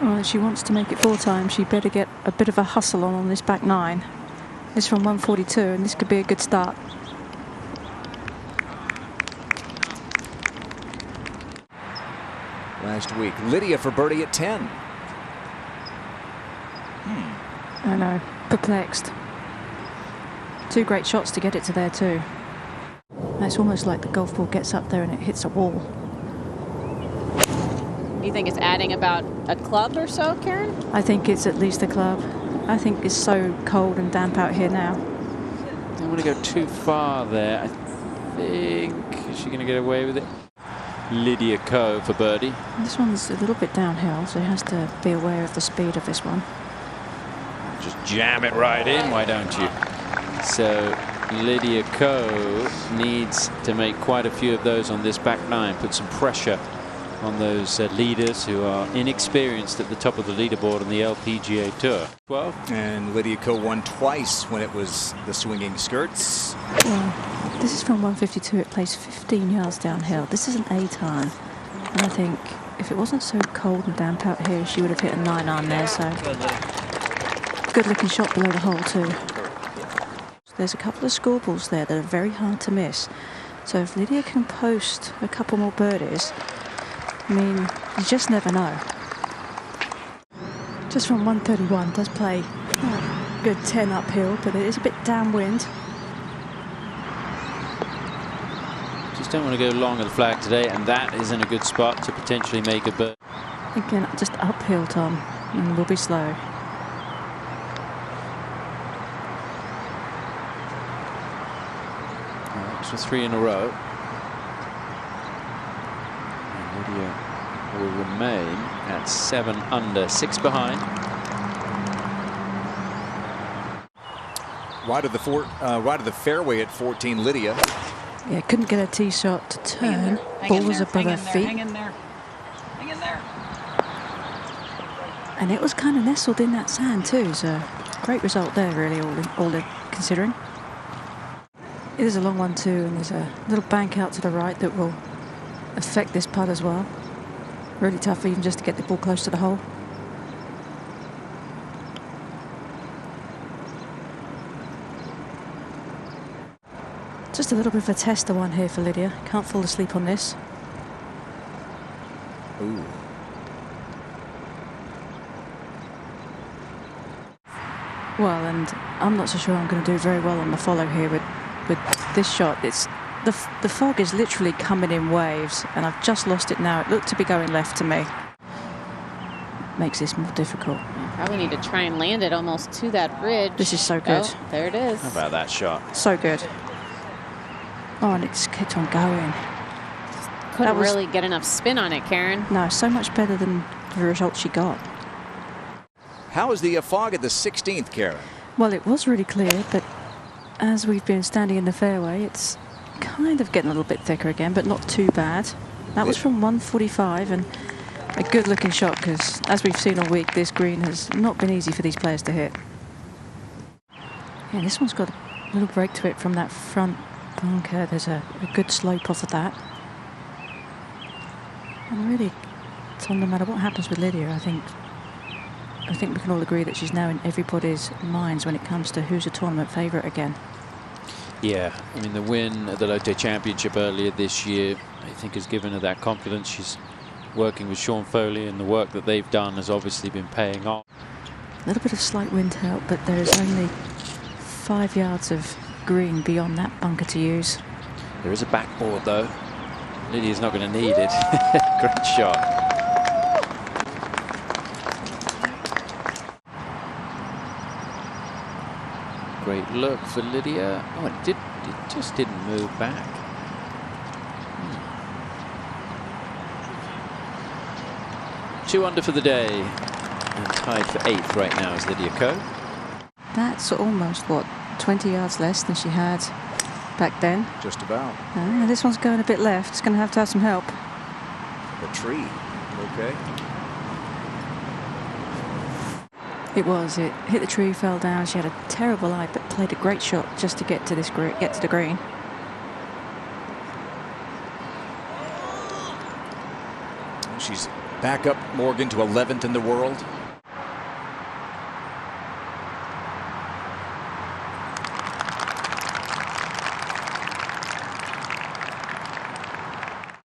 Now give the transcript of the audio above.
Well, if she wants to make it 4 times, she better get a bit of a hustle on this back 9. It's from 142, and this could be a good start. Last week, Lydia for birdie at 10. I know, perplexed. 2 great shots to get it to there too. It's almost like the golf ball gets up there and it hits a wall. You think it's adding about a club or so, Karen? I think it's at least a club. I think it's so cold and damp out here now. Don't want to go too far there. I think, is she going to get away with it? Lydia Ko for birdie. This one's a little bit downhill, so he has to be aware of the speed of this one. Just jam it right in, why don't you? So Lydia Ko needs to make quite a few of those on this back 9, put some pressure on those leaders who are inexperienced at the top of the leaderboard on the LPGA Tour. 12. And Lydia Ko won twice when it was the swinging skirts. Well, this is from 152. It plays 15 yards downhill. This is an 8-iron. And I think if it wasn't so cold and damp out here, she would have hit a 9-iron there. So good looking shot below the hole too. There's a couple of score balls there that are very hard to miss. So if Lydia can post a couple more birdies, I mean, you just never know. Just from 131, does play a good 10 uphill, but it is a bit downwind. Just don't want to go long of the flag today, and that isn't a good spot to potentially make a birdie. Again, just uphill, Tom, and we'll be slow. So 3 in a row. And Lydia will remain at 7 under, 6 behind. Right of the fairway at 14, Lydia. Yeah, couldn't get a tee shot to turn. Ball was above her feet. Hang in there. Hang in there. And it was kind of nestled in that sand too, so great result there, really, all considering. It is a long one too, and there's a little bank out to the right that will affect this putt as well. Really tough even just to get the ball close to the hole. Just a little bit of a tester one here for Lydia. Can't fall asleep on this. Ooh. Well, and I'm not so sure I'm going to do very well on the follow here with this shot. It's the fog is literally coming in waves, and I've just lost it now. It looked to be going left to me. Makes this more difficult. You probably need to try and land it almost to that ridge. This is so good. Oh, there it is. How about that shot? So good. Oh, and it just kept on going. Couldn't really get enough spin on it, Karen. No, so much better than the result she got. How is the fog at the 16th, Karen? Well, it was really clear, but as we've been standing in the fairway, it's kind of getting a little bit thicker again, but not too bad. That was from 145, and a good looking shot, because as we've seen all week, this green has not been easy for these players to hit. Yeah, this one's got a little break to it from that front bunker. There's a good slope off of that. And really, Tom, no matter what happens with Lydia, I think we can all agree that she's now in everybody's minds when it comes to who's a tournament favourite again. Yeah, I mean, the win at the Lotte Championship earlier this year, I think, has given her that confidence. She's working with Sean Foley, and the work that they've done has obviously been paying off. A little bit of slight wind help, but there is only 5 yards of green beyond that bunker to use. There is a backboard, though. Lydia's not going to need it. Great shot. Great look for Lydia. Oh, it just didn't move back. 2 under for the day, and tied for 8th right now is Lydia Ko. That's almost, what, 20 yards less than she had back then. Just about. This one's going a bit left. It's going to have some help. The tree. Okay. It was. It hit the tree, fell down. She had a terrible eye, but played a great shot just to get to the green. She's Back up Morgan to 11th in the world.